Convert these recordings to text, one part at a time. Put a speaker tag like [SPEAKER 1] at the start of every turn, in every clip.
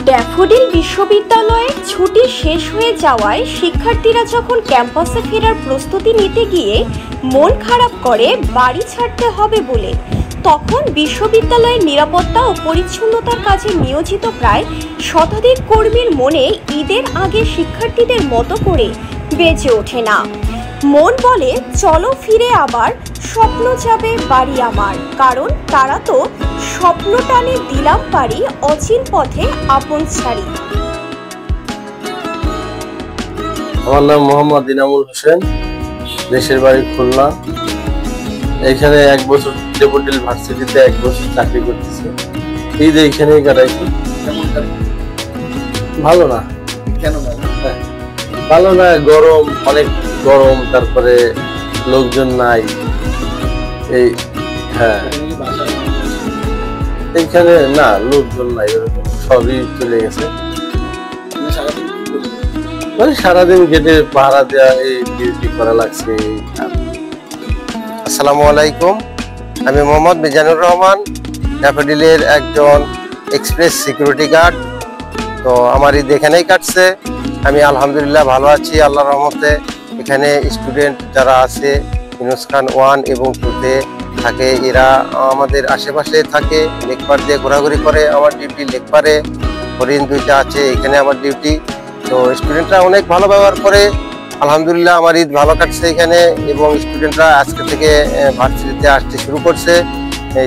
[SPEAKER 1] Daffodil বিশ্ববিদ্যালয়ের ছুটি শেষ হয়ে যাওয়ায় শিক্ষার্থীরা যখন ক্যাম্পাসে ফেরার প্রস্তুতি নিতে গিয়ে মন খারাপ করে বাড়ি ছাড়তে হবে বলে, তখন বিশ্ববিদ্যালয়ের নিরাপত্তা ও পরিচ্ছন্নতার কাজে নিয়োজিত প্রায় শতাধিক কর্মীর মনে ঈদের আগে শিক্ষার্থীদের মতো করে বেজে ওঠে না। মন বলে, চলো ফিরে আবার, স্বপ্ন যাবে বাড়ি আমার। কারণ তারা তো স্বপ্ন টানে দিলাম পারি, অচিন পথে আপন ছাড়ি।
[SPEAKER 2] আমার নাম মোহাম্মদ ইনামুল হোসেন, দেশের বাড়ি খুলনা। এখানে 1 বছর ড্যাফোডিল ভার্সিটিতে 1 বছর চাকরি করতেছি। ঈদ এইখানেই কাটাইছি। ভালো না।
[SPEAKER 3] কেন
[SPEAKER 2] ভালো না? গরম, অনেক গরম, তারপরে লোকজন নাই। এই হ্যাঁ, এইখানে না লোকজন নাই, ওরকম সবই চলে গেছে। মানে সারাদিন গেটে পাহারা দেওয়া, এই ডিউটি করা লাগছে।
[SPEAKER 4] আসসালামু আলাইকুম, আমি মোহাম্মদ মিজানুর রহমান, ড্যাফোডিলের একজন এক্সপ্রেস সিকিউরিটি গার্ড। তো আমার ঈদ এখানেই কাটছে। আমি আলহামদুলিল্লাহ ভালো আছি আল্লাহর রহমতে। এখানে স্টুডেন্ট যারা আছে ইউনুস খান 1 এবং 2-তে থাকে, এরা আমাদের আশেপাশে থাকে, লেকপার দিয়ে ঘোরাঘুরি করে। আমার ডিউটি লেকপারে, হরিণ 2টা আছে, এখানে আমার ডিউটি। তো স্টুডেন্টরা অনেক ভালো ব্যবহার করে। আলহামদুলিল্লাহ আমার ঈদ ভালো কাটছে এখানে, এবং স্টুডেন্টরা আজকে থেকে ভার্সিটিতে আসতে শুরু করছে।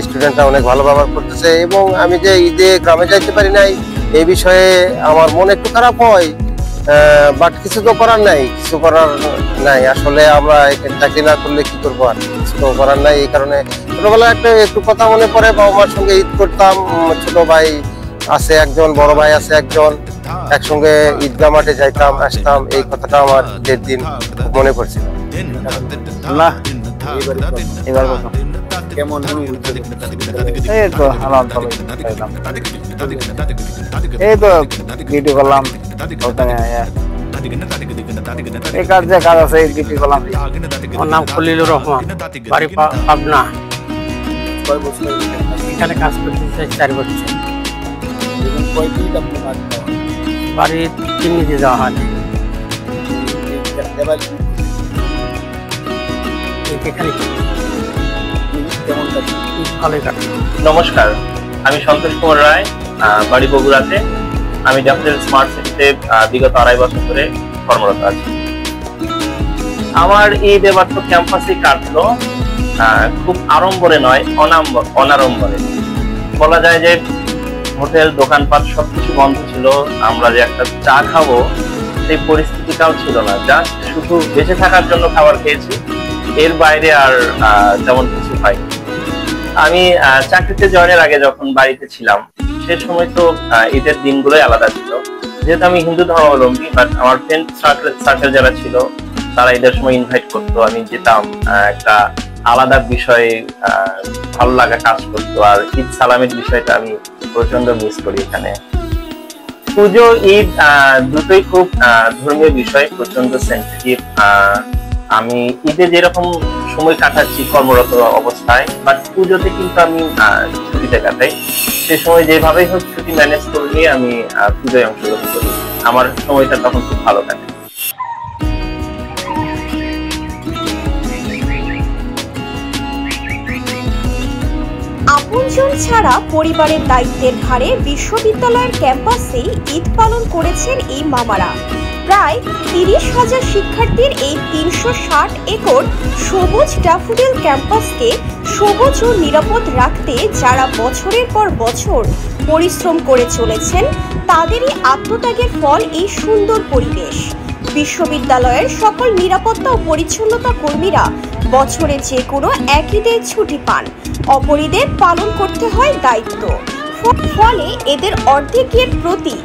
[SPEAKER 4] স্টুডেন্টরা অনেক ভালো ব্যবহার করতেছে। এবং আমি যে ঈদে গ্রামে যাইতে পারি নাই, এই বিষয়ে আমার মন একটু খারাপ হয়, বাট কিছু তো করার নাই, কিছু করার নাই। আসলে আমরা চাকরি না করলে কি করবো, আর কিছু তো করার নাই। এই কারণে ছোটবেলায় একটু কথা মনে পড়ে, বাবা মার সঙ্গে ঈদ করতাম। ছোট ভাই আছে একজন, বড় ভাই আছে একজন, একসঙ্গে ঈদগাহ মাঠে যাইতাম আসতাম। এই কথাটা আমার ঈদের দিন মনে পড়ছিল।
[SPEAKER 3] কেমন
[SPEAKER 5] এই তো এই তো ডিউটি করলাম, এই কাজ যে কাজ আছে ডিউটি করলাম।
[SPEAKER 6] আমার নাম খলিলুর রহমান, বাড়ি পাবনা। এখানে কাজ করতে 4 বছর। বাড়ি চিনিতে যাওয়া হয় না, এখানে ভালোই কাটে।
[SPEAKER 7] নমস্কার, আমি সন্তোষ কুমার রায়, বাড়ি বগুড়াতে। আমি ড্যাফোডিল স্মার্ট সিটিতে বিগত 2.5 বছর ধরে কর্মরত আছি। আমার ঈদ এবার তো ক্যাম্পাসে কাটলো, খুব আড়ম্বরে নয়, অনাড়ম্বরে। বলা যায় যে হোটেল দোকানপাট সবকিছু বন্ধ ছিল। আমরা যে একটা চা খাবো সেই পরিস্থিতিটাও ছিল না, জাস্ট শুধু বেঁচে থাকার জন্য খাবার খেয়েছি, এর বাইরে আর তেমন কিছু হয়নি। আমি চাকরিতে জয়েনের আগে যখন বাড়িতে ছিলাম, সে সময় তো ঈদের দিনগুলোই আলাদা ছিল। যেহেতু আমি হিন্দু ধর্মাবলম্বী, বাট আমার ফ্রেন্ড সার্কেল যারা ছিল তারা ঈদের সময় ইনভাইট করতো, আমি যেতাম। একটা আলাদা বিষয়ে ভালো লাগা কাজ করতো। আর ঈদ সালামের বিষয়টা আমি প্রচন্ড মিস করি এখানে। পুজো ঈদ দুটোই খুব ধর্মীয় বিষয়, প্রচন্ড সেন্সিটিভ। আমি ঈদে যেরকম সময় কাটাচ্ছি কর্মরত অবস্থায়, বাট পুজোতে কিন্তু আমি ছুটিতে কাটাই। সে সময় যেভাবেই হোক ছুটি ম্যানেজ করে নিয়ে আমি পুজোয় অংশগ্রহণ করি। আমার সময়টা তখন খুব ভালো কাটে।
[SPEAKER 1] আপনজন ছাড়া পরিবারের দায়িত্বের ভারে বিশ্ববিদ্যালয়ের ক্যাম্পাসে ঈদ পালন করেছেন এই মামারা। প্রায় 30,000 শিক্ষার্থীর এই 360 একর সবুজ ড্যাফোডিল ক্যাম্পাসকে সবুজ ও নিরাপদ রাখতে যারা বছরের পর বছর পরিশ্রম করে চলেছেন, তাদেরই আত্মত্যাগের ফল এই সুন্দর পরিবেশ। বিশ্ববিদ্যালয়ের সকল নিরাপত্তা ও পরিচ্ছন্নতা কর্মীরা বছরে যে কোনো এক ঈদে ছুটি পান, অপর ঈদে পালন করতে হয় দায়িত্ব। ফলে এদের অর্ধেকের প্রতি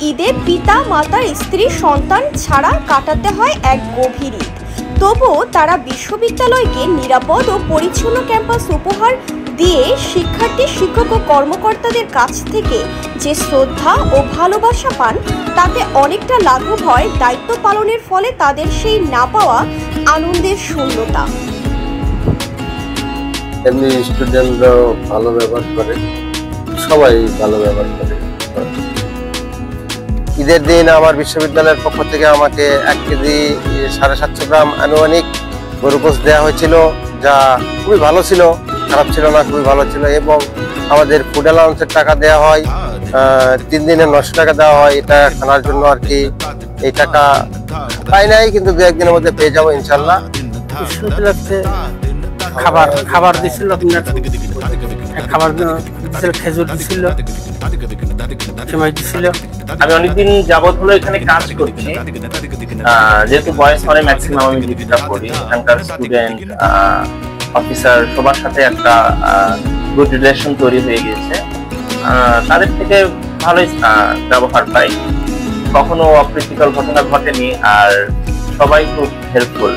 [SPEAKER 1] ঈদে পিতা মাতা স্ত্রী সন্তান ছাড়া কাটাতে হয় এক গভীর ঈদ। তবুও তারা বিশ্ববিদ্যালয়কে নিরাপদ ও পরিচ্ছন্ন ক্যাম্পাস উপহার দিয়ে শিক্ষার্থী, শিক্ষক ও কর্মকর্তাদের কাছ থেকে যে শ্রদ্ধা ও ভালোবাসা পান, তাতে অনেকটা লাঘব হয় দায়িত্ব পালনের ফলে তাদের সেই না পাওয়া আনন্দের শূন্যতা।
[SPEAKER 2] এমনি স্টুডেন্টরাও ভালো ব্যবহার করে, সবাই ভালো ব্যবহার করে।
[SPEAKER 4] ঈদের দিন আমার বিশ্ববিদ্যালয়ের পক্ষ থেকে আমাকে 1 কেজি 750 গ্রাম আনুমানিক গরু গোশত দেওয়া হয়েছিল, যা খুবই ভালো ছিল, খারাপ ছিল না, খুবই ভালো ছিল। এবং আমাদের ফুড অ্যালাউন্সের টাকা দেওয়া হয়, 3 দিনে 900 টাকা দেওয়া হয় এটা খানার জন্য আর কি। এই টাকা পাই নাই, কিন্তু 2-1 দিনের মধ্যে পেয়ে যাবো ইনশাল্লাহ।
[SPEAKER 6] খাবার দিছিল, খাবার দিছিল, খেজুর দিছিল, সময় দিছিল।
[SPEAKER 7] আমি অনেকদিন যাবত হলো এখানে কাজ করছি, যেহেতু বয়স মানে ম্যাক্সিমাম আমি ডিউটিটা করি। এখানকার স্টুডেন্ট, অফিসার সবার সাথে একটা গুড রিলেশন তৈরি হয়ে গিয়েছে। তাদের থেকে ভালোই ব্যবহার পাই, কখনো অপ্রীতিকর ঘটনা ঘটেনি, আর সবাই খুব হেল্পফুল।